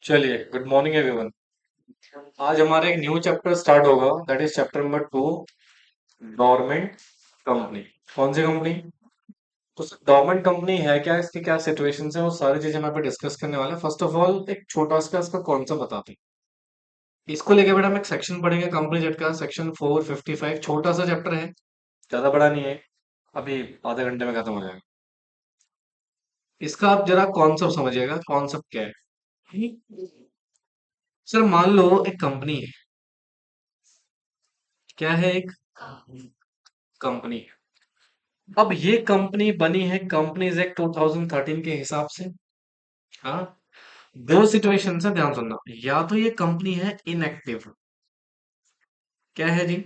चलिए, good morning everyone. आज हमारा एक न्यू चैप्टर स्टार्ट होगा, that is chapter number 2, government company. कौन सी कंपनी? तो गवर्नमेंट कंपनी है क्या, इसकी क्या सिचुएशन है, वो सारी चीजें हम यहाँ पे डिस्कस करने वाले हैं। फर्स्ट ऑफ ऑल एक छोटा सा इसका कॉन्सेप्ट बताते हैं। इसको लेके बेटा हम एक सेक्शन पढ़ेंगे कंपनी जेट का, सेक्शन 455। छोटा सा चैप्टर है, ज्यादा बड़ा नहीं है, अभी आधे घंटे में खत्म हो जाएगा। इसका आप जरा कॉन्सेप्ट समझिएगा, कॉन्सेप्ट क्या है। सर मान लो एक कंपनी है। क्या है? एक कंपनी। अब ये कंपनी बनी है कंपनीज एक्ट 2013 के हिसाब से। हाँ। दो सिचुएशन है, ध्यान सुनना। या तो ये कंपनी है इनएक्टिव। क्या है जी?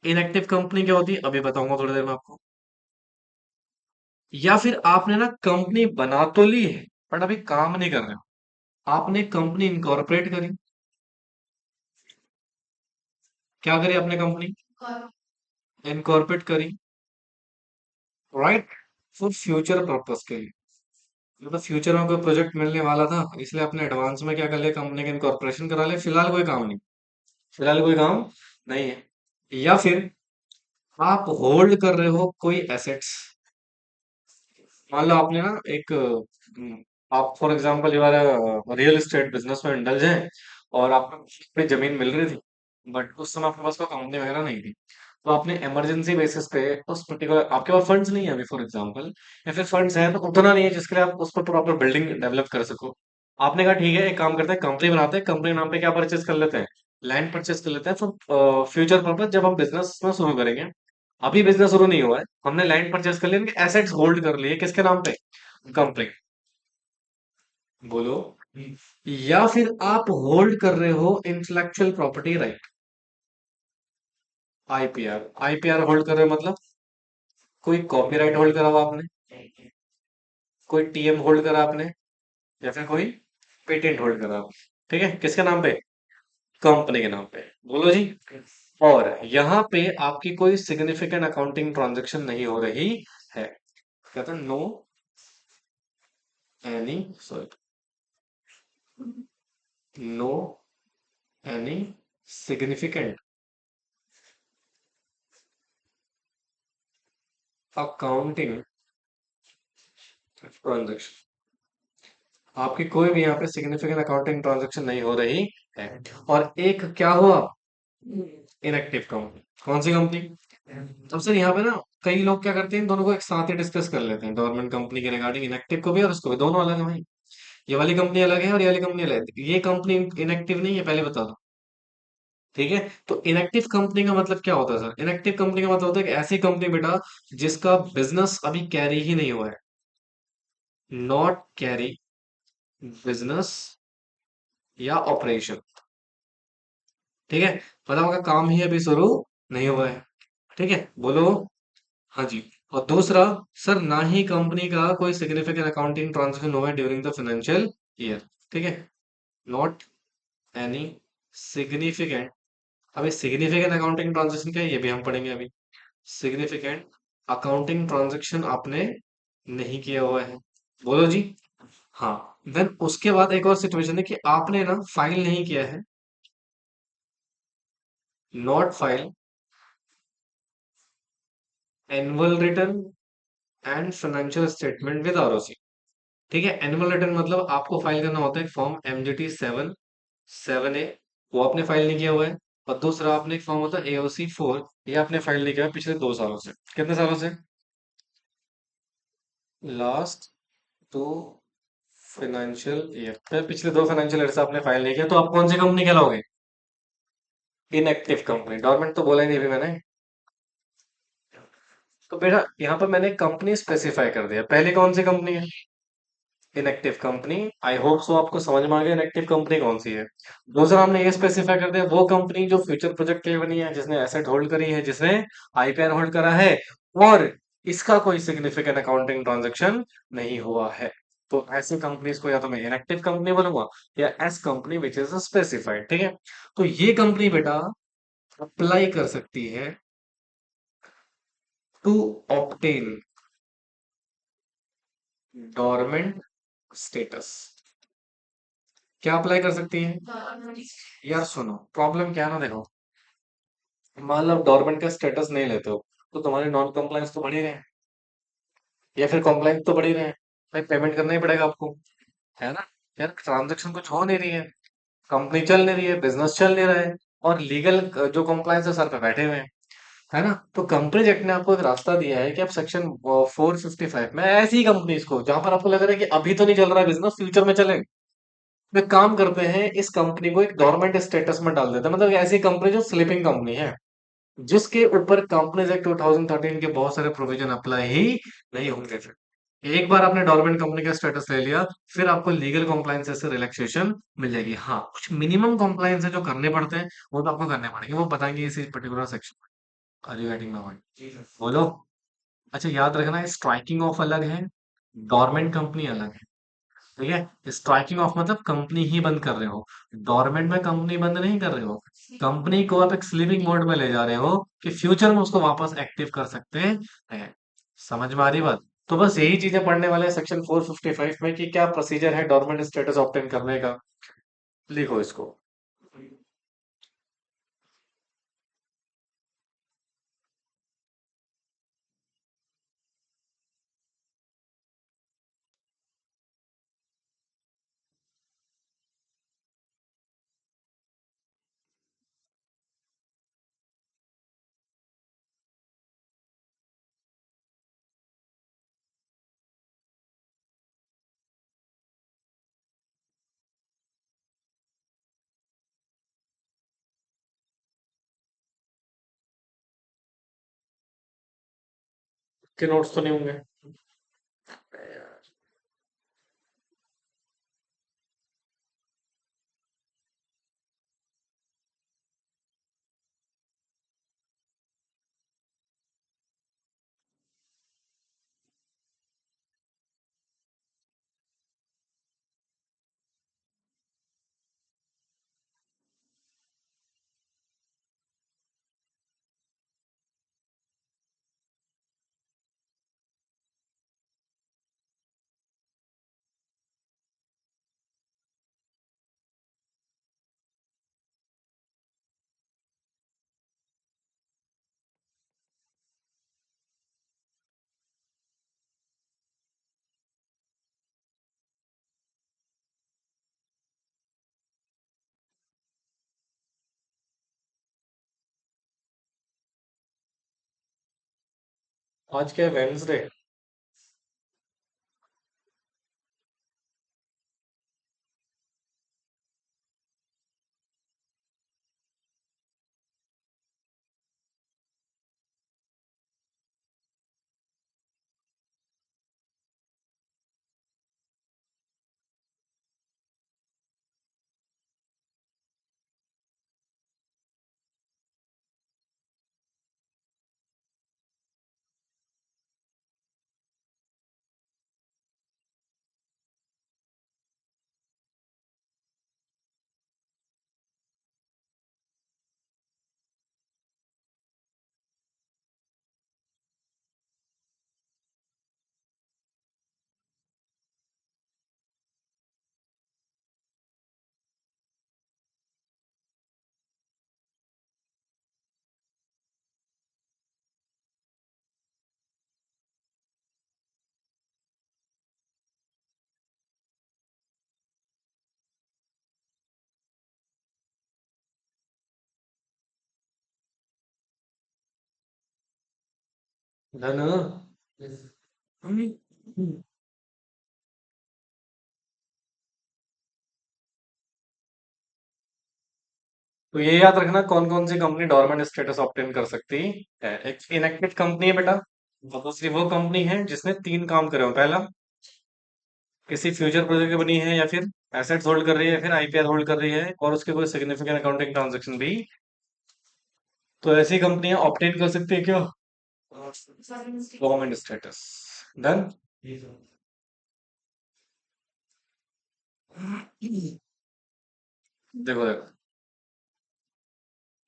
इनएक्टिव कंपनी क्या होती है अभी बताऊंगा थोड़ी देर में आपको। या फिर आपने ना कंपनी बना तो ली है बट अभी काम नहीं कर रहे हो। आपने कंपनी इनकॉर्पोरेट करी। क्या करी आपने? कंपनी इनकॉर्पोरेट करी, राइट, फॉर फ्यूचर पर्पस के लिए। मतलब फ्यूचर में कोई प्रोजेक्ट मिलने वाला था, इसलिए आपने एडवांस में क्या कर लिया, कंपनी का इनकॉर्पोरेशन करा लिया। फिलहाल कोई काम नहीं, फिलहाल कोई काम नहीं है। या फिर आप होल्ड कर रहे हो कोई एसेट्स। मान लो आपने ना एक आप for example you are real estate business में इंडल्ज हैं, और आपको अपनी जमीन मिल रही थी, बट उस समय आपके पास कोई कंपनी वगैरह नहीं थी। तो आपने इमरजेंसी बेसिस पे उस पर्टिकुलर, आपके पास फंड्स नहीं है अभी फॉर एग्जांपल, या फिर फंड्स हैं तो उतना नहीं है जिसके लिए आप उस पर प्रॉपर बिल्डिंग डेवलप कर सको। आपने कहा ठीक है, एक काम करते हैं, कंपनी बनाते हैं, कंपनी नाम पे क्या परचेज कर लेते हैं, लैंड परचेज कर लेते हैं फॉर फ्यूचर पर्पज, जब हम बिजनेस में शुरू करेंगे। अभी बिजनेस शुरू नहीं हुआ है, हमने लैंड परचेज कर लिया, एसेट्स होल्ड कर लिए, किसके नाम पे? कंपनी। बोलो। या फिर आप होल्ड कर रहे हो intellectual property right, IPR. IPR hold कर रहे हो मतलब कोई कॉपीराइट होल्ड करा हुआ आपने, कोई टीएम होल्ड करा आपने, या फिर कोई पेटेंट होल्ड करा आपने। ठीक है, किसके नाम पे? कंपनी के नाम पे। बोलो जी। और यहाँ पे आपकी कोई सिग्निफिकेंट अकाउंटिंग ट्रांजैक्शन नहीं हो रही है। कहते हैं no any, sorry, no any significant accounting transaction. आपकी कोई भी यहाँ पे सिग्निफिकेंट अकाउंटिंग ट्रांजैक्शन नहीं हो रही है। और एक क्या हुआ? Inactive company. कौन सी कंपनी? अब सर यहाँ पे ना कई लोग क्या करते हैं, इन दोनों को एक साथ ही डिस्कस कर लेते हैं, गवर्नमेंट कंपनी के रिगार्डिंग इनएक्टिव को भी और उसको भी, दोनों अलग है भाई। ये वाली कंपनी अलग है और ये वाली कंपनी अलग है। ये कंपनी इनएक्टिव नहीं है, पहले बता दो। ठीक है। तो इनएक्टिव कंपनी का मतलब क्या होता है सर? इनएक्टिव कंपनी का मतलब होता है कि ऐसी कंपनी बेटा जिसका बिजनेस अभी कैरी ही नहीं हुआ है। नॉट कैरी बिजनेस या ऑपरेशन। ठीक है, मतलब आपका काम ही अभी शुरू नहीं हुआ है। ठीक है, बोलो। हाँ जी। और दूसरा, सर ना ही कंपनी का कोई सिग्निफिकेंट अकाउंटिंग ट्रांजैक्शन हुआ है ड्यूरिंग द फाइनेंशियल ईयर। ठीक है, नॉट एनी सिग्निफिकेंट। अभी सिग्निफिकेंट अकाउंटिंग ट्रांजैक्शन क्या है ये भी हम पढ़ेंगे अभी। सिग्निफिकेंट अकाउंटिंग ट्रांजैक्शन आपने नहीं किया हुआ है। बोलो जी। हाँ। देन उसके बाद एक और सिचुएशन है कि आपने ना फाइल नहीं किया है, not file annual return and financial statement with ROC. ठीक है, एनुअल रिटर्न मतलब आपको फाइल करना होता है फॉर्म एमजीटी 7 7A, वो आपने फाइल नहीं किया हुआ है। और दूसरा आपने एक फॉर्म होता है AOC 4, ये आपने फाइल नहीं किया है पिछले 2 सालों से। कितने सालों से? लास्ट 2 फाइनेंशियल ईयर, फिर पिछले 2 फाइनेंशियल ईयर से आपने फाइल नहीं किया, तो आप कौन सी कंपनी कहलाओगे? Inactive company. गवर्नमेंट तो बोला ही नहीं अभी मैंने। तो बेटा यहाँ पर मैंने कंपनी स्पेसिफाई कर दिया, पहले कौन सी कंपनी है? Inactive company. I hope so आपको समझ में आ गया इनएक्टिव कंपनी कौन सी है। दूसरा हमने ये स्पेसिफाई कर दिया, वो कंपनी जो फ्यूचर प्रोजेक्ट के लिए बनी है, जिसने एसेट होल्ड करी है, जिसने आईपीआर होल्ड करा है, और इसका कोई सिग्निफिकेंट अकाउंटिंग ट्रांजैक्शन नहीं हुआ है। तो ऐसी कंपनीज को या तो मैं इनएक्टिव कंपनी बोलूंगा, या S company which is specified. ठीक है। तो ये कंपनी बेटा अप्लाई कर सकती है टू ऑब्टेन डोरमेंट स्टेटस। क्या अप्लाई कर सकती है? यार सुनो, प्रॉब्लम क्या है ना, देखो, मान लो गवर्नमेंट का स्टेटस नहीं लेते हो, तो तुम्हारे नॉन कंप्लायंस तो बढ़ ही रहे हैं, या फिर कंप्लायंस तो बढ़ ही रहे हैं। भाई पेमेंट करना ही पड़ेगा आपको, है ना? यार ट्रांजेक्शन कुछ हो नहीं रही है, कंपनी चल नहीं रही है, बिजनेस चल नहीं रहा है, और लीगल जो कंप्लायंस है सर पे बैठे हुए हैं, है ना? तो कंपनीज एक्ट ने आपको एक रास्ता दिया है कि आप सेक्शन 455 में ऐसी कंपनीज को जहां पर आपको लग रहा है कि अभी तो नहीं चल रहा है बिजनेस, फ्यूचर में चलेगा, वे काम करते हैं, इस कंपनी को एक गवर्नमेंट स्टेटस में डाल देते हैं। मतलब ऐसी कंपनी जो स्लीपिंग कंपनी है, जिसके ऊपर कंपनीज एक्ट 2013 के बहुत सारे प्रोविजन अप्लाई ही नहीं होंगे। फिर एक बार आपने डोरमेंट कंपनी का स्टेटस ले लिया, फिर आपको लीगल कंप्लायंस से रिलैक्सेशन मिल जाएगी। हाँ, कुछ मिनिमम कंप्लायंस है जो करने पड़ते हैं, वो तो आपको करने पड़ेंगे, वो बताएंगे इसी पर्टिकुलर सेक्शन में। Are you getting my point? बोलो। अच्छा, याद रखना, स्ट्राइकिंग ऑफ अलग है, गवर्नमेंट कंपनी अलग है। ठीक है, स्ट्राइकिंग ऑफ मतलब कंपनी ही बंद कर रहे हो, गवर्नमेंट में कंपनी बंद नहीं कर रहे हो, कंपनी को आप एक स्लीपिंग मोड में ले जा रहे हो कि फ्यूचर में उसको वापस एक्टिव कर सकते हैं। समझ में आ रही बात? तो बस यही चीजें पढ़ने वाले हैं सेक्शन 455 में कि क्या प्रोसीजर है डोरमेंट स्टेटस ऑब्टेन करने का। लिखो इसको। के नोट्स तो नहीं होंगे? आज क्या है, वेंसडे? धन। तो ये याद रखना, कौन कौन सी कंपनी डोरमेंट स्टेटस ऑब्टेन कर सकती है। एक इनएक्टिव कंपनी है बेटा, और दूसरी वो कंपनी है जिसने तीन काम करे हो। पहला, किसी फ्यूचर प्रोजेक्ट की बनी है, या फिर एसेट्स होल्ड कर रही है, या फिर आईपीआर होल्ड कर रही है, और उसके कोई सिग्निफिकेंट अकाउंटिंग ट्रांजेक्शन भी। तो ऐसी कंपनियां ऑब्टेन कर सकती है क्यों? Government status. डन। देखो देखो,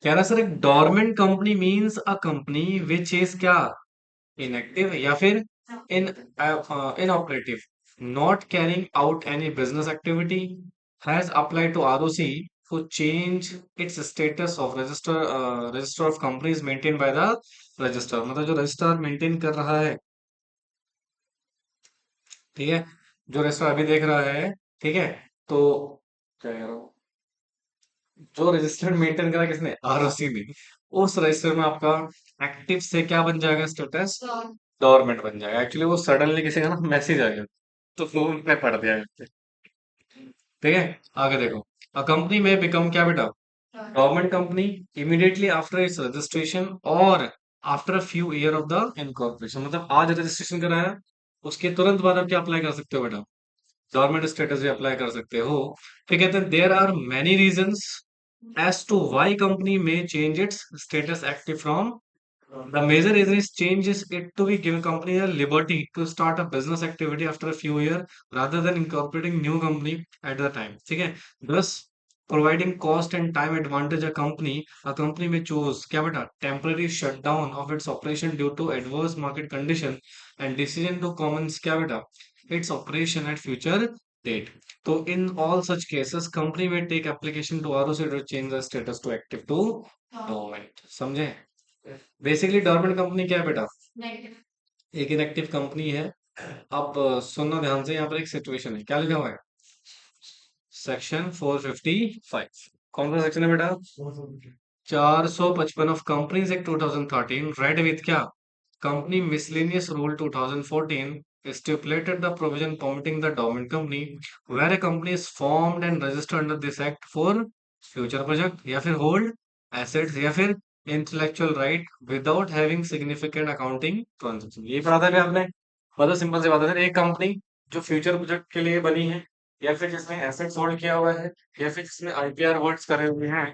कह रहा सर, एक dormant company means a company which is क्या, इनएक्टिव, या फिर in inoperative, not carrying out any business activity, has applied to ROC to change its status of register of companies maintained by the register, मतलब जो register maintain कर रहा है, ठीक है, जो रजिस्टर अभी देख रहा है, ठीक है, तो क्या कह रहा हूँ, जो रजिस्टर मेंटेन करा किसने, आरओसी ने, उस रजिस्टर में आपका एक्टिव से क्या बन जाएगा स्टेटस, गवर्नमेंट बन जाएगा। एक्चुअली वो सडनली किसी का ना मैसेज आ गया, तो फोन पे पढ़ दिया, ठीक है। आगे देखो, अ कंपनी में बिकम क्या बेटा, government company immediately after its registration और after a few year of the incorporation, मतलब आज रजिस्ट्रेशन कराया, उसके तुरंत बाद आप क्या अप्लाई कर सकते हो बेटा, गवर्नमेंट स्टेटस भी अप्लाई कर सकते हो। फिर कहते हैं there are many reasons as to why company may change its status active from, the major reason is change is it to be give company a liberty to start a business activity after a few years rather than incorporating new company at the time, ठीक है। thus providing cost and time advantage a company may choose क्या बेटा, temporary shutdown of its operation due to adverse market condition and decision to commence क्या बेटा, its operation at future date। तो in all such cases company may take application to ROC to change the status to active to dormant, समझे। Basically dormant company क्या है बेटा, एक inactive company है। अब सुनना ध्यान से, यहाँ पर एक सिचुएशन है, क्या लिखा हुआ है, सेक्शन 455, कौन सा सेक्शन है बेटा, 455 of companies act 2013 read with क्या, company miscellaneous rule 2014 stipulated the provision permitting the dormant company where a company is formed and registered under this act for future project या फिर hold assets या फिर intellectual right without having significant accounting transaction। ये पढ़ा था अभी आपने, बहुत सिंपल सी बात है सर, एक कंपनी जो फ्यूचर प्रोजेक्ट के लिए बनी है, या फिर जिसने एसेट्स होल्ड किया हुआ है, या फिर जिसने आईपीआर होल्ड्स करे हुए हैं,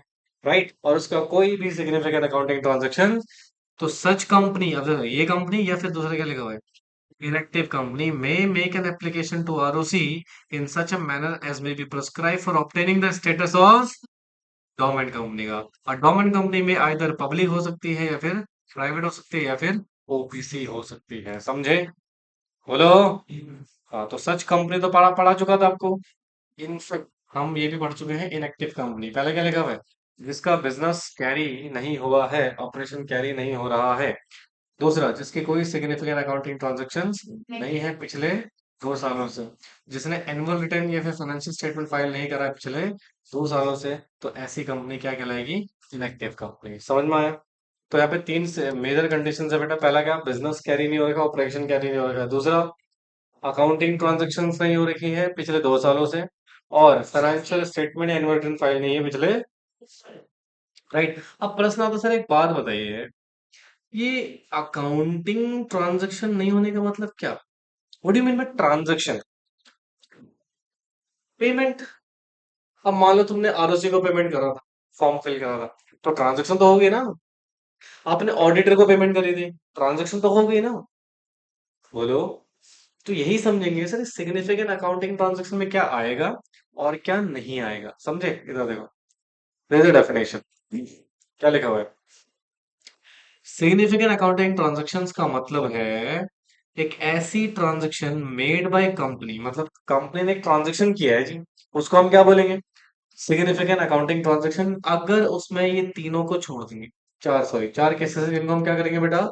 राइट, और उसका कोई भी सिग्निफिकेंट अकाउंटिंग ट्रांजैक्शन, तो सच कंपनी, अब देखो ये कंपनी या फिर दूसरे क्या लिखा हुआ है, inactive company may make an application to ROC in such a manner as may be prescribed for obtaining the status of domain company का। और डोमेन कंपनी में आइदर पब्लिक हो सकती है या फिर प्राइवेट हो सकती है या फिर ओपीसी हो सकती है, समझे, बोलो। हाँ, तो सच कंपनी तो पढ़ा पढ़ा चुका था आपको। इनफैक्ट हम ये भी पढ़ चुके हैं, इनएक्टिव कंपनी पहले क्या लिखा हुआ है, जिसका बिजनेस कैरी नहीं हुआ है, ऑपरेशन कैरी नहीं हो रहा है। दूसरा, जिसकी कोई सिग्निफिकेंट अकाउंटिंग ट्रांजैक्शंस नहीं है पिछले 2 सालों से, जिसने एनुअल रिटर्न या फिर फाइनेंशियल स्टेटमेंट फाइल नहीं करा है पिछले 2 सालों से, तो ऐसी कंपनी क्या कहलाएगी, इनएक्टिव कंपनी। समझ में आया। तो यहाँ पे तीन मेजर कंडीशन है बेटा, पहला क्या, बिजनेस कैरी नहीं होगा, ऑपरेशन कैरी नहीं होगा। दूसरा, अकाउंटिंग ट्रांजैक्शंस नहीं हो रखी है पिछले 2 सालों से, और फाइनेंशियल स्टेटमेंट या एनुअल रिटर्न फाइल नहीं है पिछले, राइट। अब प्रश्न आता, सर एक बात बताइए, ये अकाउंटिंग ट्रांजैक्शन नहीं होने का मतलब क्या, what do you mean by transaction, payment. अब मान लो तुमने आरओसी को पेमेंट करा था, फॉर्म फिल करा था, तो ट्रांजैक्शन तो होगी ना। आपने ऑडिटर को पेमेंट करी थी, ट्रांजैक्शन तो होगी ना, बोलो। तो यही समझेंगे सर सिग्निफिकेंट अकाउंटिंग ट्रांजैक्शन में क्या आएगा और क्या नहीं आएगा, समझे। इधर देखो, डेफिनेशन क्या लिखा हुआ है, सिग्निफिकेंट अकाउंटिंग ट्रांजैक्शंस का मतलब है एक ऐसी ट्रांजैक्शन मेड बाय कंपनी, मतलब कंपनी ने एक ट्रांजैक्शन किया है जी, उसको हम क्या बोलेंगे, सिग्निफिकेंट अकाउंटिंग ट्रांजैक्शन, अगर उसमें ये तीनों को छोड़ देंगे, चार, सॉरी, चार केसेस है जिनको हम क्या करेंगे बेटा,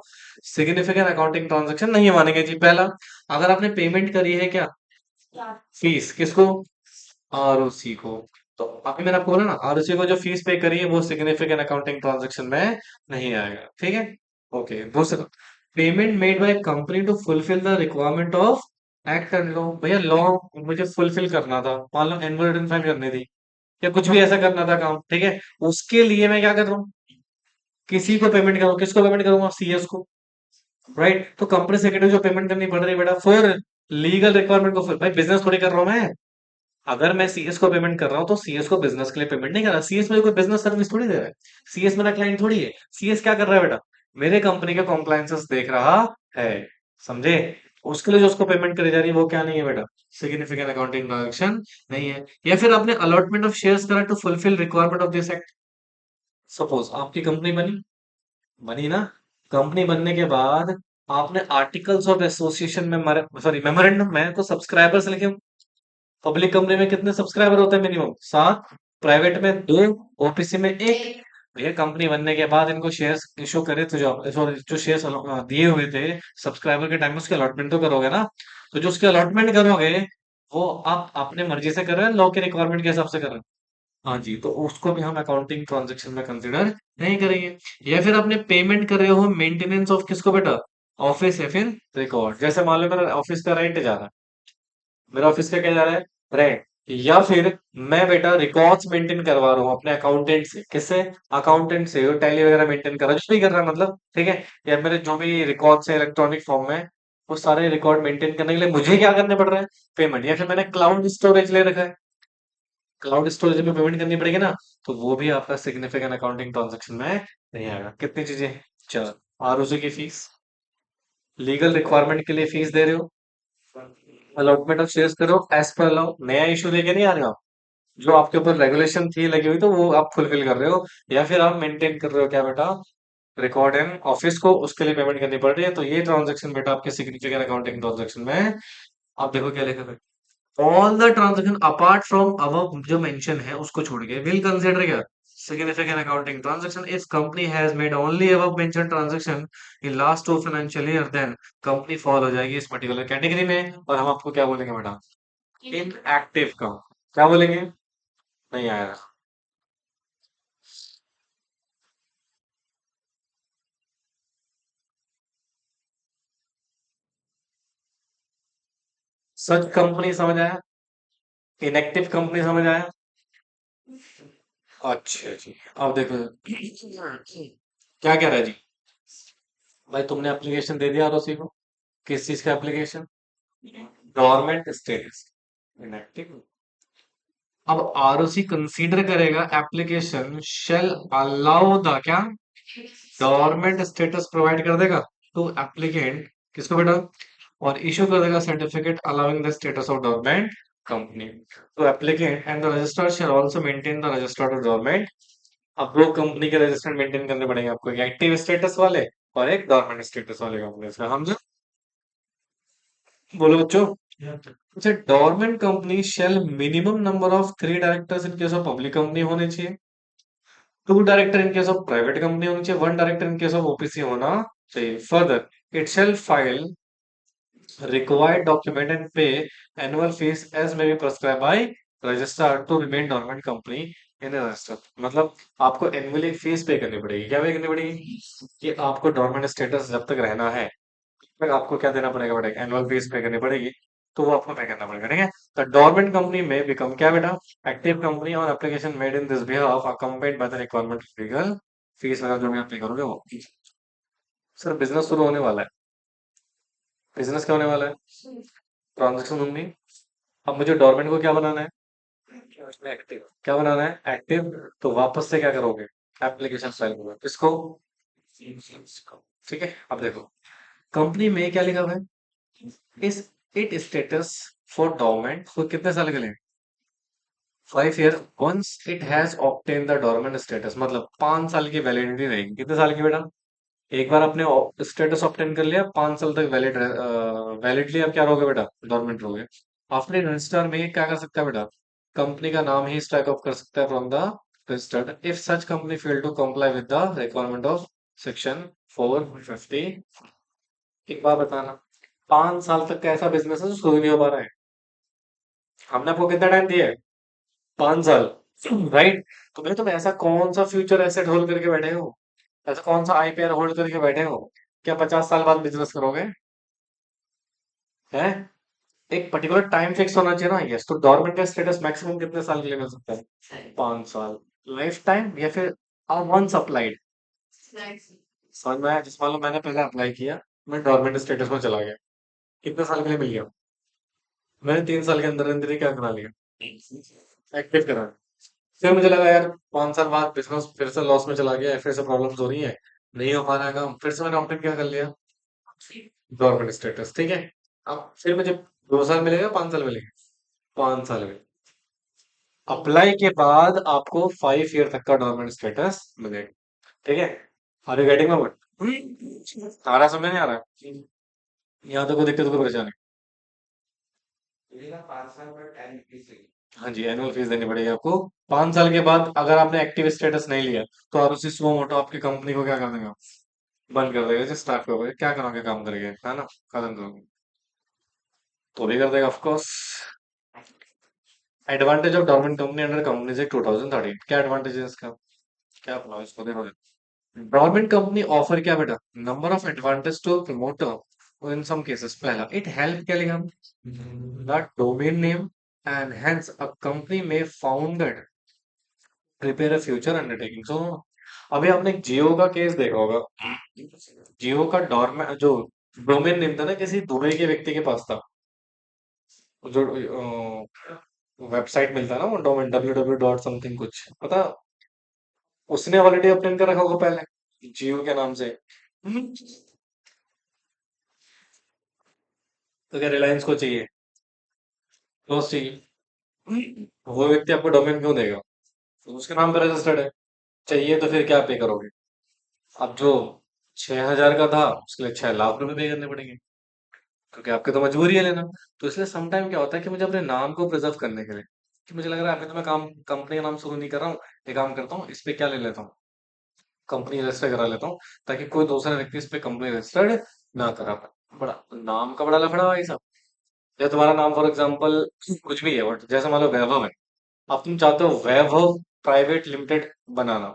सिग्निफिकेंट अकाउंटिंग ट्रांजैक्शन नहीं मानेंगे जी। पहला, अगर आपने पेमेंट करी है क्या, फीस, किसको, आरओसी को, तो अभी मैंने आपको बोला ना, आरओसी को जो फीस पे करी है वो सिग्निफिकेंट अकाउंटिंग ट्रांजैक्शन में नहीं आएगा, ठीक है। ओके, दूसरा, payment made by company to fulfil the requirement of act and law, भैया लॉ मुझे फुलफिल करना था, मान लो एनुअल रिटर्न फाइल करनी थी, या कुछ भी ऐसा करना था काम, ठीक है, उसके लिए मैं क्या कर रहा हूँ, किसी को पेमेंट करूँ, किसको पेमेंट करूंगा, सीएस को, राइट। तो कंपनी सेक्रेटरी जो पेमेंट करनी पड़ रही है बेटा, फिर लीगल रिक्वायरमेंट को, फिर भाई बिजनेस थोड़ी कर रहा हूँ मैं, अगर मैं सीएस को पेमेंट कर रहा हूँ तो सीएस को बिजनेस के लिए पेमेंट नहीं कर रहा, सीएस मुझे कोई बिजनेस सर्विस थोड़ी दे रहा है, सीएस मेरा क्लाइंट थोड़ी है। सीएस क्या कर रहा है बेटा, मेरे कंपनी के कॉम्प्लायंसेस देख रहा है, समझे। उसके लिए जो उसको पेमेंट करी जा रही है वो क्या नहीं है बेटा, सिग्निफिकेंट अकाउंटिंग ट्रांजैक्शन नहीं है। या फिर आपने अलॉटमेंट ऑफ शेयर्स करा to fulfil requirement of this act, suppose आपकी कंपनी बनी, बनी ना, कंपनी बनने के बाद आपने आर्टिकल्स ऑफ एसोसिएशन में, सॉरी मेमोरेंडम में तो सब्सक्राइबर्स लिखे, पब्लिक कंपनी में कितने सब्सक्राइबर होते हैं मिनिमम? 7। प्राइवेट में 2। ओपीसी में 1। भैया कंपनी बनने के बाद इनको शेयर्स इशू करे तो जो सॉरी जो शेयर्स दिए हुए थे सब्सक्राइबर के टाइम में उसके अलॉटमेंट तो करोगे ना। तो जो उसके अलॉटमेंट करोगे वो आप अपने मर्जी से कर रहे हैं, लॉ के रिक्वायरमेंट के हिसाब से कर रहे हैं। हाँ जी, तो उसको भी हम अकाउंटिंग ट्रांजैक्शन में कंसिडर नहीं करेंगे। या फिर आपने पेमेंट कर रहे हो मेंटेनेंस ऑफ किसको बेटा? ऑफिस या फिर रिकॉर्ड। जैसे मान लो मेरा ऑफिस का रेंट जा रहा है, मेरा ऑफिस का क्या जा रहा है? रेंट। या फिर मैं बेटा रिकॉर्ड्स मेंटेन करवा रहा हूँ अपने अकाउंटेंट से। किससे? अकाउंटेंट से। वो टैली वगैरह मेंटेन कर रहा है, जो भी कर रहा है मतलब, ठीक है। या मेरे जो भी रिकॉर्ड्स है इलेक्ट्रॉनिक फॉर्म में, वो सारे रिकॉर्ड मेंटेन करने के लिए मुझे क्या करने पड़ रहा है? पेमेंट। या फिर मैंने क्लाउड स्टोरेज ले रखा है, क्लाउड स्टोरेज में पेमेंट करनी पड़ेगी ना। तो वो भी आपका सिग्निफिकेंट अकाउंटिंग ट्रांजैक्शन में नहीं आएगा। कितनी चीजें? 4। आरओसी की फीस, लीगल रिक्वायरमेंट के लिए फीस दे रहे हो, अलॉटमेंट ऑफ शेयर्स करो एज पर लॉ, नया इशू लेके नहीं आ रहे हो आप। जो आपके ऊपर रेगुलेशन थी लगी हुई तो वो आप फुलफिल कर रहे हो। या फिर आप मेंटेन कर रहे हो क्या बेटा? रिकॉर्ड एंड ऑफिस को, उसके लिए पेमेंट करनी पड़ रही है। तो ये ट्रांजैक्शन बेटा आपके सिग्निफिकेंट अकाउंटिंग ट्रांजैक्शन में है। आप देखो क्या लिखा है। All the transaction apart from above जो मेंशन है उसको छोड़ के विल कंसिडर क्या? Significant accounting transaction if company has made only above mention transaction in last 2 financial year, then company fall हो जाएगी इस पर्टिकुलर कैटेगरी में। और हम आपको क्या बोलेंगे बेटा? इनएक्टिव का। क्या बोलेंगे? नहीं आएगा। सच कंपनी समझ आया? इनएक्टिव कंपनी समझ आया? अच्छा जी। अब देखो क्या कह रहा है जी। भाई तुमने एप्लीकेशन दे दिया आरओसी को। किस चीज का एप्लीकेशन? Government status. इनएक्टिव। अब आरओसी कंसीडर करेगा एप्लीकेशन शेल अलाउ द क्या? गवर्नमेंट स्टेटस प्रोवाइड कर देगा टू एप्लीकेंट। किसको बेटा? और इशू कर देगा certificate allowing the status of government company. तो applicant and the registrar shall also maintain the registered of government. अब दो कंपनी के रजिस्टर मेंटेन करने पड़ेंगे आपको, एक एक्टिव स्टेटस वाले और एक गवर्नमेंट स्टेटस वाले कंपनी का। हम जो बोलो बच्चों। अच्छा, government company shall minimum number of 3 directors in case of public company होने चाहिए, 2 director in case of private company होनी चाहिए, 1 director in case of OPC होना चाहिए। Further it shall file required document and pay annual fees as may be prescribed by registrar to remain dormant company in the register। मतलब आपको annually fees पे करनी पड़ेगी। क्या पे करनी पड़ेगी? कि आपको डोरमेंट स्टेटस जब तक रहना है तब तक आपको क्या देना पड़ेगा बेटा? एनुअल फीस पे करनी पड़ेगी। तो वो आपको पे करना पड़ेगा, ठीक है। तो डोरमेंट कंपनी में बिकम क्या बेटा? एक्टिव कंपनी और application made in this behalf accompanied by the requirement of legal fees वगैरह जो भी आप पे करोगे वो। सर बिजनेस शुरू होने वाला है। बिजनेस क्या होने वाला है? ट्रांजेक्शन होंगी। अब मुझे डोरमेंट को क्या बनाना है? एक्टिव। क्या बनाना है? एक्टिव। तो वापस से क्या करोगे? एप्लीकेशन फाइल करोगे। किसको? ठीक है। अब देखो कंपनी में क्या लिखा हुआ है? Is it status for dormant for कितने साल के लिए? 5 year once it has obtain the dormant status. मतलब 5 साल की वैलिडिटी रहेगी। कितने साल की बेटा? एक बार आपने स्टेटस ऑब्टेन कर लिया, 5 साल तक वैलिडली आप क्या रहोगे बेटा? डोरमेंट रहोगे। आपने रजिस्टर में क्या कर सकता है बेटा? कंपनी का नाम ही स्ट्राइक ऑफ कर सकता है from the registered if such company fail to comply with the requirement of section 450। एक बार बताना, 5 साल तक का ऐसा बिजनेस है जो शुरू नहीं हो पा रहा है। हमने आपको कितना टाइम दिया है? 5 साल। राइट। तो भाई तुम ऐसा कौन सा फ्यूचर एसेट होल्ड करके बैठे हो? ऐसा कौन सा आईपीआर होल्ड करके बैठे हो? क्या 50 साल बाद बिजनेस करोगे? है? एक पर्टिकुलर टाइम फिक्स होना चाहिए ना। यस, तो डोरमेंट का स्टेटस मैक्सिमम कितने साल के लिए मिल सकता है? 5 साल। लाइफ टाइम या फिर वंस अप्लाइड। समझ में आया? जिस मान लो मैंने पहले अप्लाई किया, मैं डोरमेंट स्टेटस में चला गया, कितने साल के लिए मिल गया? मैंने 3 साल के अंदर अंदर ही क्या करा लिया? एक्टिव करा। फिर मुझे लगा यार 5 साल बाद बिजनेस फिर से लॉस में चला गया है, फिर से प्रॉब्लम्स हो रही है, नहीं हो पा रहा है काम, फिर से मैंने ऑप्टेन क्या कर लिया? गवर्नमेंट स्टेटस, ठीक है। अब फिर मुझे 2 साल मिलेगा, 5 साल मिलेगा? 5 साल में अप्लाई के बाद आपको 5 ईयर तक का गवर्नमेंट स्टेटस मिलेगा, ठीक है। Are you getting my point? आ रहा है? समझ नहीं आ रहा है? यहाँ तो कोई दिक्कत कोई परेशानी? हाँ जी, एनुअल फीस देनी पड़ेगी आपको। 5 साल के बाद अगर आपने एक्टिव स्टेटस नहीं लिया तो आरुषि सुमो मोटो आपकी कंपनी को क्या कर देगा? बंद कर देगा। जिस स्टाफ करोगे क्या करोगे, काम करेंगे, है ना, खत्म करोगे। तो भी कर देगा of course. Advantage of dormant company under companies act 2013, क्या एडवांटेज है इसका? क्या अपना इसको देखोगे? गवर्नमेंट कंपनी ऑफर क्या बेटा? Number of advantage to promoter in some cases. पहला, इट हेल्प क्या लिखा? The domain name and hence a company may founded prepare a future undertaking. So अभी आपने जियो का केस देखा होगा। जियो का डोरमेन जो डोमेन नेम था ना, किसी दुबई के व्यक्ति के पास था। जो वेबसाइट मिलता है ना, वो डोमेन www डॉट समथिंग कुछ पता, उसने ऑलरेडी अपने कर रखा होगा पहले जियो के नाम से। तो क्या रिलायंस को चाहिए? क्लोज चाहिए। वो व्यक्ति आपको डोमेन क्यों देगा? तो उसके नाम पे रजिस्टर्ड है। चाहिए तो फिर क्या पे करोगे? अब जो 6,000 का था उसके लिए 6 लाख रुपए पे करने पड़ेंगे, क्योंकि आपकी तो मजबूरी है लेना। तो इसलिए सम टाइम क्या होता है कि मुझे अपने नाम को प्रिजर्व करने के लिए, कि मुझे लग रहा है अभी तो मैं काम कंपनी का नाम शुरू नहीं कर रहा हूँ, ये काम करता हूँ, इस पे क्या ले लेता हूँ, कंपनी रजिस्टर करा लेता हूँ, ताकि कोई दूसरा व्यक्ति इस पे कंपनी रजिस्टर्ड ना करा पाए। बड़ा नाम का बड़ा लफड़ा भाई साहब। जैसे तुम्हारा नाम फॉर एग्जाम्पल कुछ भी है, बट जैसे मान लो वैभव है। अब तुम चाहते हो वैभव प्राइवेट लिमिटेड बनाना,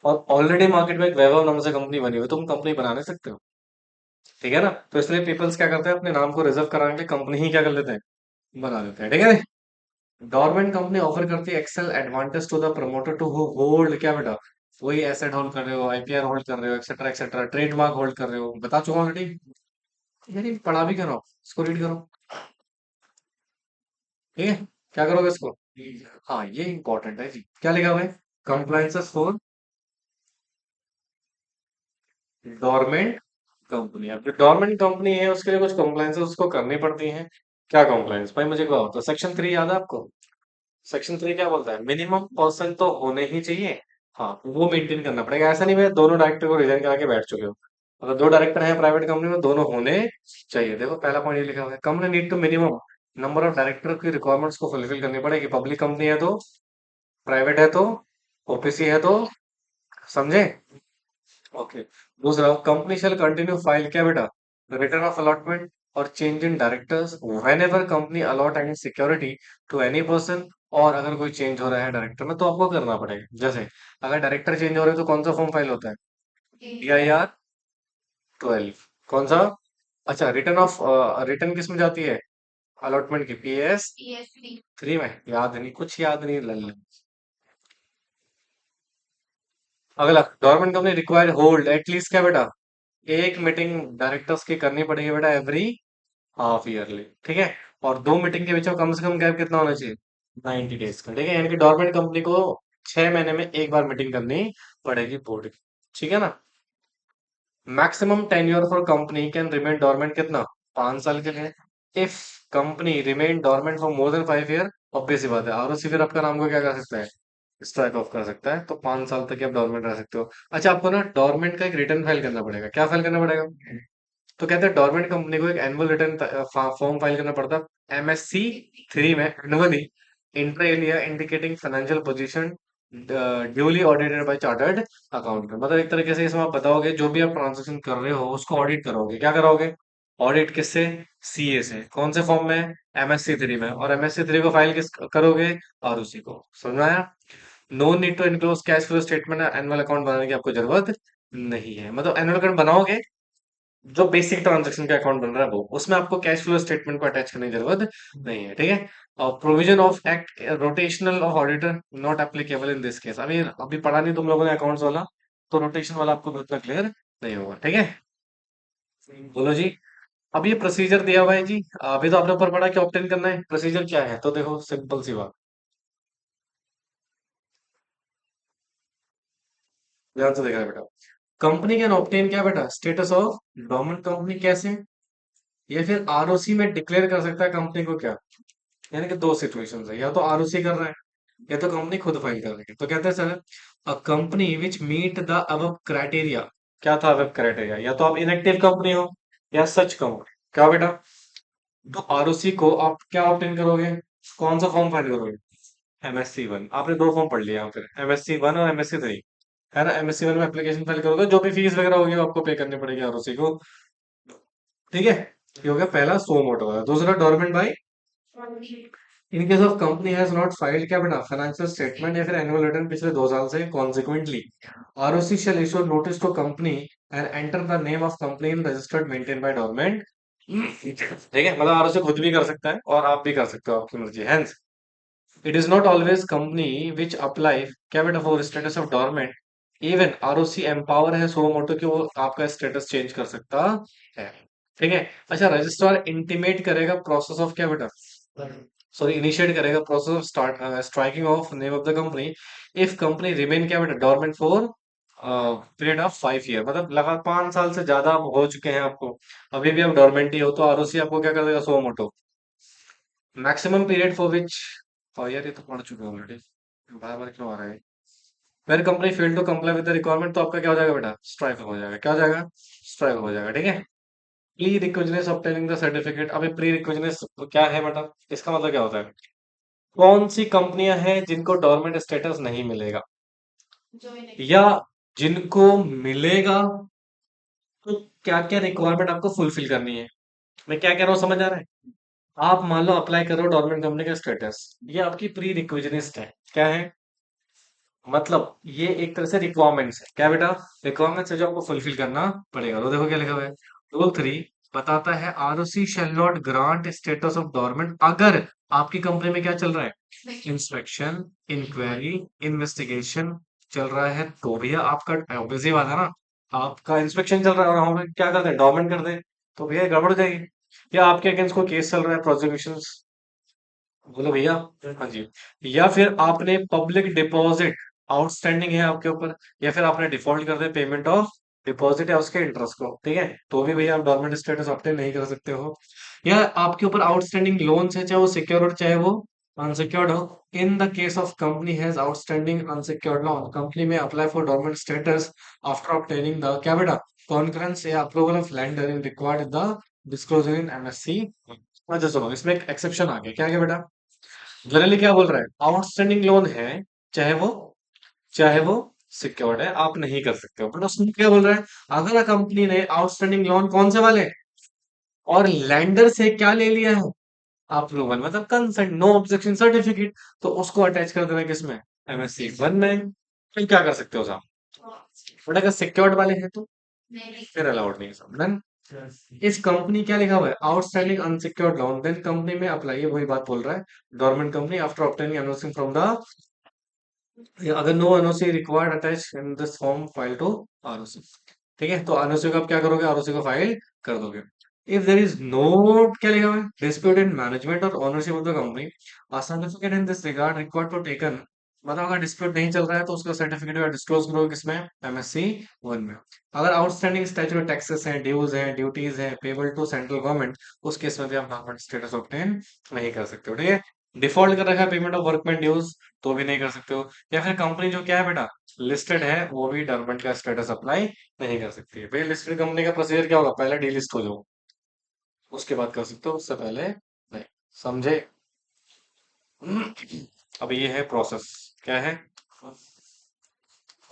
और ऑलरेडी मार्केट में एक वैभव नाम से कंपनी बनी हुई है, तुम कंपनी बना नहीं सकते हो। ठीक है ना? तो इसलिए पीपल्स क्या करते हैं, अपने नाम को रिजर्व कराने के लिए कंपनी ही क्या कर लेते हैं, बना देते हैं। ठीक है। गवर्नमेंट कंपनी ऑफर करती है excel advantage to the promoter to hold क्या बेटा? वही एसेट होल्ड कर रहे हो, आईपीआर होल्ड कर रहे हो, एक्सेट्रा एक्सेट्रा, ट्रेडमार्क होल्ड कर रहे हो, बता चुका ऑलरेडी। यानी पढ़ा भी करो, इसको रीड करो। ठीक है। क्या करोगे इसको? हाँ, ये इंपॉर्टेंट है जी। क्या लिखा हुआ है? Compliances for government company. अब जो गवर्नमेंट कंपनी है उसके लिए कुछ कंप्लायंसेस उसको करनी पड़ती हैं। क्या कंप्लायंस भाई, मुझे क्या होता है? सेक्शन 3 याद है आपको? सेक्शन 3 क्या बोलता है? मिनिमम पर्सन तो होने ही चाहिए। हाँ, वो मेंटेन करना पड़ेगा। ऐसा नहीं है दोनों डायरेक्टर को रिजाइन करा के बैठ चुके हो। अगर दो डायरेक्टर हैं प्राइवेट कंपनी में, दोनों होने चाहिए। देखो पहला पॉइंट ये लिखा हुआ है, company need to minimum number of director की रिक्वायरमेंट्स को फुलफिल करनी पड़ेगी। पब्लिक कंपनी है तो, प्राइवेट है तो, ओपीसी है तो, समझे? ओके। दूसरा, कंपनी शैल कंटिन्यू फाइल क्या बेटा? रिटर्न ऑफ अलॉटमेंट और change in directors whenever company allot any security to any person. और अगर कोई चेंज हो रहा है डायरेक्टर में तो आपको करना पड़ेगा। जैसे अगर डायरेक्टर चेंज हो रहे हैं तो कौन सा फॉर्म फाइल होता है? DIR 12। कौन सा? अच्छा, रिटर्न ऑफ रिटर्न किस में जाती है? अलॉटमेंट की PS3 में। याद नहीं, कुछ याद नहीं लल्ले। अगला, government company required hold at least क्या बेटा? एक मीटिंग डायरेक्टर्स की करनी पड़ेगी बेटा एवरी हाफ ईयरली। ठीक है। और दो मीटिंग के बीच में कम से कम गैप कितना होना चाहिए? 90 डेज का। ठीक है, यानी कि गवर्नमेंट कंपनी को 6 महीने में एक बार मीटिंग करनी पड़ेगी बोर्ड की। ठीक है ना? Maximum tenure for company can remain dormant कितना? 5 साल के लिए। If company remain dormant for more than 5 year, obvious सी बात है आरओसी फिर आपका नाम को क्या कर सकता है? स्ट्राइक ऑफ कर सकता है। तो 5 साल तक ही आप डोरमेंट रह सकते हो। अच्छा, आपको ना डोरमेंट का एक रिटर्न फाइल करना पड़ेगा। क्या फाइल करना पड़ेगा? तो कहते हैं डोरमेंट कंपनी को एक एनुअल रिटर्न फॉर्म फाइल करना पड़ता है MSC 3 में annually, inter alia indicating financial position duly audited by chartered accountant. मतलब एक तरीके से इसमें आप बताओगे जो भी आप ट्रांजेक्शन कर रहे हो उसको ऑडिट करोगे। क्या करोगे? ऑडिट किससे? सीए से। कौन से फॉर्म में? MSC 3 में। और MSC 3 को फाइल किस करोगे? आरओसी को। समझ में आया? No need to enclose cash flow statement. Annual account बनाने की आपको जरूरत नहीं है। मतलब एनुअल अकाउंट बनाओगे, जो बेसिक ट्रांजैक्शन का अकाउंट बन रहा है वो, उसमें आपको कैश फ्लो स्टेटमेंट को अटैच करने की जरूरत नहीं है। ठीक है। और provision of act rotational of auditor not applicable in this case. अभी अभी पढ़ा नहीं तुम लोगों ने अकाउंट्स वाला, तो रोटेशन वाला आपको उतना क्लियर नहीं होगा। ठीक है। बोलो जी। अब ये प्रोसीजर दिया हुआ है जी। अभी तो आपने ऊपर पढ़ा कि ऑप्टेन करना है, प्रोसीजर क्या है? तो देखो सिंपल सी बात, ध्यान से देखना है बेटा। कंपनी कैन ऑप्टेन क्या बेटा? Status of domain company. कैसे? ये फिर आरओसी में डिक्लेयर कर सकता है कंपनी को क्या? यानी कि दो सिचुएशंस है, या तो आरओसी कर रहा है या तो कंपनी खुद फाइल कर रही है। तो कहते हैं sir, a company which meet the above criteria. क्या था अबव क्राइटेरिया? या तो आप इनएक्टिव कंपनी हो या सच कंपनी। क्या बेटा? तो आरओसी को आप क्या ऑब्टेन करोगे? कौन सा फॉर्म फाइल करोगे? MSc one. आपने दो फॉर्म पढ़ लिया यहाँ पे, एमएससी वन और एमएससी थ्री, है ना? एमएससी वन में एप्लीकेशन फाइल करोगे, जो भी फीस वगैरह होगी वो आपको पे करनी पड़ेगी आरओसी को। ठीक है, ये हो गया पहला सो मोटो वाला। दूसरा dormant by, in case of company has not filed क्या बेटा, फाइनेंशियल स्टेटमेंट या फिर एनुअल रिटर्न पिछले 2 साल से, consequently ROC shall issue notice to company and enter the name of company in registered maintain by dormant. ठीक है, मतलब आरओसी खुद भी कर सकता है और आप भी कर सकते हो, आपकी मर्जी। Hence it is not always company which apply क्या बेटा for status of dormant, even ROC empower है सो मोटो कि वो आपका स्टेटस चेंज कर सकता है। ठीक है। अच्छा, रजिस्ट्रार इंटीमेट करेगा प्रोसेस ऑफ क्या बेटा, सॉरी इनिशिएट करेगा process of start striking of name of the company if company remain क्या बेटा dormant for period of 5 year, मतलब लगा 5 साल से ज्यादा हो चुके हैं आपको, अभी भी आप डोरमेंट ही हो, तो आरओसी आपको क्या कर देगा, सो मोटो। मैक्सिमम पीरियड फॉर विच, और यार ये तो पढ़ चुके हैं ऑलरेडी, बार बार क्यों आ रहा है? Where company fail to comply with the requirement, तो आपका क्या हो जाएगा बेटा, स्ट्राइक हो जाएगा। क्या हो जाएगा? स्ट्राइक हो जाएगा। ठीक है। प्री रिक्विजिनेस ऑब्टेनिंग द सर्टिफिकेट, अभी प्री रिक्विजिनेस क्या है बेटा, इसका मतलब क्या होता है? कौन सी कंपनियां हैं जिनको डोरमेंट स्टेटस नहीं मिलेगा, या जिनको मिलेगा, तो क्या क्या रिक्वायरमेंट आपको फुलफिल करनी है? मैं क्या कह रहा हूँ, समझ आ रहा है? आप मान लो अप्लाई करो डोरमेंट कंपनी का स्टेटस, ये आपकी प्री रिक्विजिनेस्ट है। क्या है? मतलब ये एक तरह से रिक्वायरमेंट्स है। क्या बेटा? रिक्वायरमेंट्स है जो आपको फुलफिल करना पड़ेगा। तो देखो क्या लिखा हुआ है, रूल 3 बताता है ROC shall not grant status of dormant अगर आपकी कंपनी में क्या चल रहा है, इंस्पेक्शन, इंक्वायरी, इन्वेस्टिगेशन चल रहा है, तो भैया आपका ऑब्वियस ही बात है ना, आपका इंस्पेक्शन चल रहा है और हम क्या करते हैं, डोरमेंट कर दें, तो भैया गड़बड़ हो जाएगी। या आपके अगेंस्ट कोई केस चल रहा है, प्रोसिक्यूशन, बोलो भैया। हाँ जी। या फिर आपने पब्लिक डिपॉजिट आउटस्टैंडिंग है आपके ऊपर, या फिर आपने डिफॉल्ट कर दिया पेमेंट ऑफ डिपॉजिट है उसके इंटरेस्ट को, ठीक है, तो भी भैया आप डोरमेंट स्टेटस ऑब्टेन नहीं कर सकते हो। या आपके ऊपर आउटस्टैंडिंग लोन्स है, चाहे वो सिक्योर हो चाहे वो अनसिक्योर्ड हो। In the case of company has outstanding unsecured loan, company may apply for dormant status after obtaining the क्या बेटा, कॉन्करेंस या approval of lender in required the disclosure in MSC. अच्छा सुनो, इसमें एक एक्सेप्शन आ गया। क्या है बेटा? जनरली क्या बोल रहा है, आउटस्टैंडिंग लोन है, चाहे वो चाहे वो सिक्योर्ड है, आप नहीं कर सकते हो। बट उसमें क्या बोल रहा है, अगर कंपनी ने आउटस्टैंडिंग लोन कौन से वाले, और लैंडर से क्या ले लिया है, अप्रूवल मतलब कंसेंट, नो ऑब्जेक्शन सर्टिफिकेट, तो उसको अटैच कर देना किसमें, एमएससी वन में, फिर क्या कर सकते हो साहब। बट अगर सिक्योर्ड वाले हैं तो फिर अलाउड नहीं है सब। देन इस कंपनी क्या लिखा हुआ है, outstanding unsecured loan, then company may apply, ये वही बात बोल रहा है, government company after obtaining NOC from the, अगर no NOC required attach in this form file to ROC. ठीक है, तो एनओसी को आप क्या करोगे, आरओसी को फाइल कर दोगे। इफ देर इज नो, क्या लिखा हुआ है, डिस्प्यूट इन मैनेजमेंट और ownership of the company, a certificate in this regard required to taken, मतलब अगर डिस्प्यूट नहीं चल रहा है तो उसका सर्टिफिकेट आप डिस्क्लोज करोगे किसमें, एमएससी वन में। अगर आउटस्टैंडिंग स्टैट्यूटरी टैक्सेस हैं, ड्यूज हैं, ड्यूटीज हैं पेबल टू सेंट्रल गवर्नमेंट, उस केस में भी आप गवर्नमेंट स्टेटस ऑब्टेन नहीं कर सकते हो। ठीक है। डिफॉल्ट कर रखा है पेमेंट ऑफ वर्कमैन ड्यूज, तो भी नहीं कर सकते हो। या फिर कंपनी जो क्या है बेटा, लिस्टेड है, वो भी डॉर्मेंट का स्टेटस अप्लाई नहीं कर सकती है। भाई लिस्टेड कंपनी का प्रोसीजर क्या होगा, पहले डीलिस्ट हो जाओ, उसके बाद कर सकते हो, उससे पहले नहीं। समझे? अब ये है प्रोसेस, क्या है,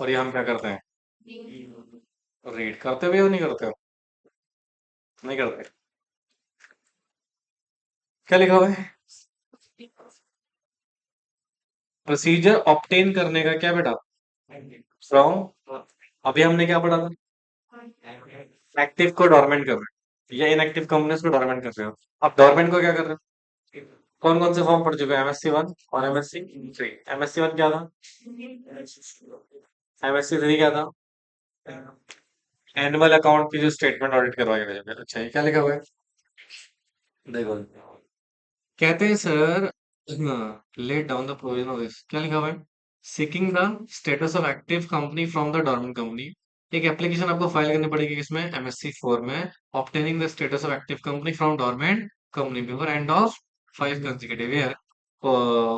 और ये हम क्या करते हैं, रीड करते हुए, हो नहीं करते हो, नहीं करते। क्या लिखा हुआ है, प्रोसीजर ऑब्टेन करने का क्या बेटा, फ्रॉम, अभी हमने क्या पढ़ा था, एक्टिव को डोरमेंट कर रहे हो या इनएक्टिव कंपनीज को डोरमेंट कर रहे हो। अब डोरमेंट को क्या कर रहे हो, कौन कौन से फॉर्म पढ़ चुके हैं, एमएससी वन और एमएससी थ्री। एमएससी वन क्या था, एमएससी थ्री क्या था, एनुअल अकाउंट की जो स्टेटमेंट ऑडिट करवाई गई है। अच्छा, ये क्या लिखा हुआ है, देखो, कहते हैं sir, let down the provision of this, क्या लिखा हुआ है, seeking the status of active company from the dormant company, एक एप्लीकेशन आपको फाइल करनी पड़ेगी किसमें, एमएससी फोर में, obtaining the status of active company from dormant company before end of 5 consecutive year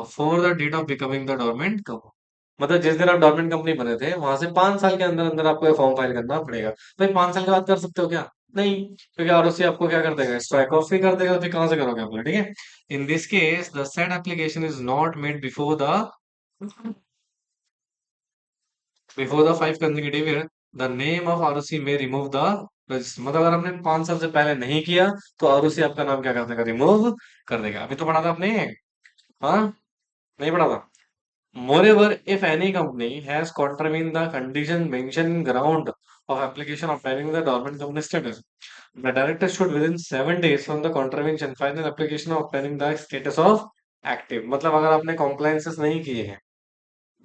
for the date of becoming the dormant company, मतलब जिस दिन आप डोरमेंट कंपनी बने थे वहां से 5 साल के अंदर अंदर आपको ये फॉर्म फाइल करना पड़ेगा। भाई 5 साल के बाद कर सकते हो क्या, नहीं, क्योंकि आरओसी आपको क्या कर देगा, स्ट्राइक ऑफ भी कर देगा, तो फिर कहां से करोगे आप लोग, ठीक है। In this case the set application is not made before the 5 consecutive year, the name of ROC में रिमूव द रजिस्टर। मतलब अगर आपने 5 साल से पहले नहीं किया तो आरओसी आपका नाम क्या कर देगा, रिमूव कर देगा। अभी तो पढ़ा था आपने, हाँ, नहीं पढ़ा था। Moreover, if any company has contravened the condition mentioned in ground of application obtaining the dormant company status, the director should within 7 days from the contravention file an application of obtaining the status of active। मतलब अगर आपने compliances नहीं किए हैं,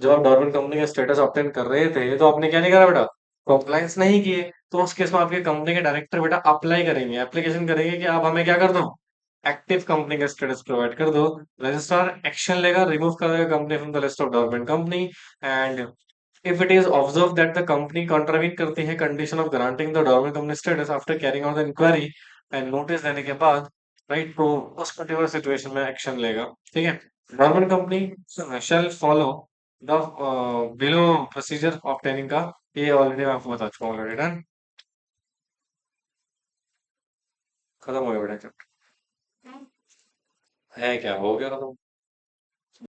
जब आप dormant company का status obtain कर रहे थे, तो आपने क्या नहीं करा बेटा, कॉम्प्लायंस नहीं किए, तो उस केस में आपके कंपनी के डायरेक्टर बेटा अप्लाई करेंगे, एप्लीकेशन करेंगे कि आप हमें क्या कर दो, एक्टिव कंपनी का स्टेटस प्रोवाइड कर दो। रजिस्ट्रार एक्शन लेगा, रिमूव कर देगा company from the list of dormant company. And if it is observe that the company contravene करती है condition of granting the dormant company status after carrying out the inquiry and notice देने के बाद, right, तो उस particular situation में action लेगा, ठीक है। Government company shall follow the below procedure of training का, ये ऑलरेडी मैं आपको बता चुका हूँ ऑलरेडी, डन, खत्म हो गया बेटा चैप्टर, है क्या, हो गया खत्म।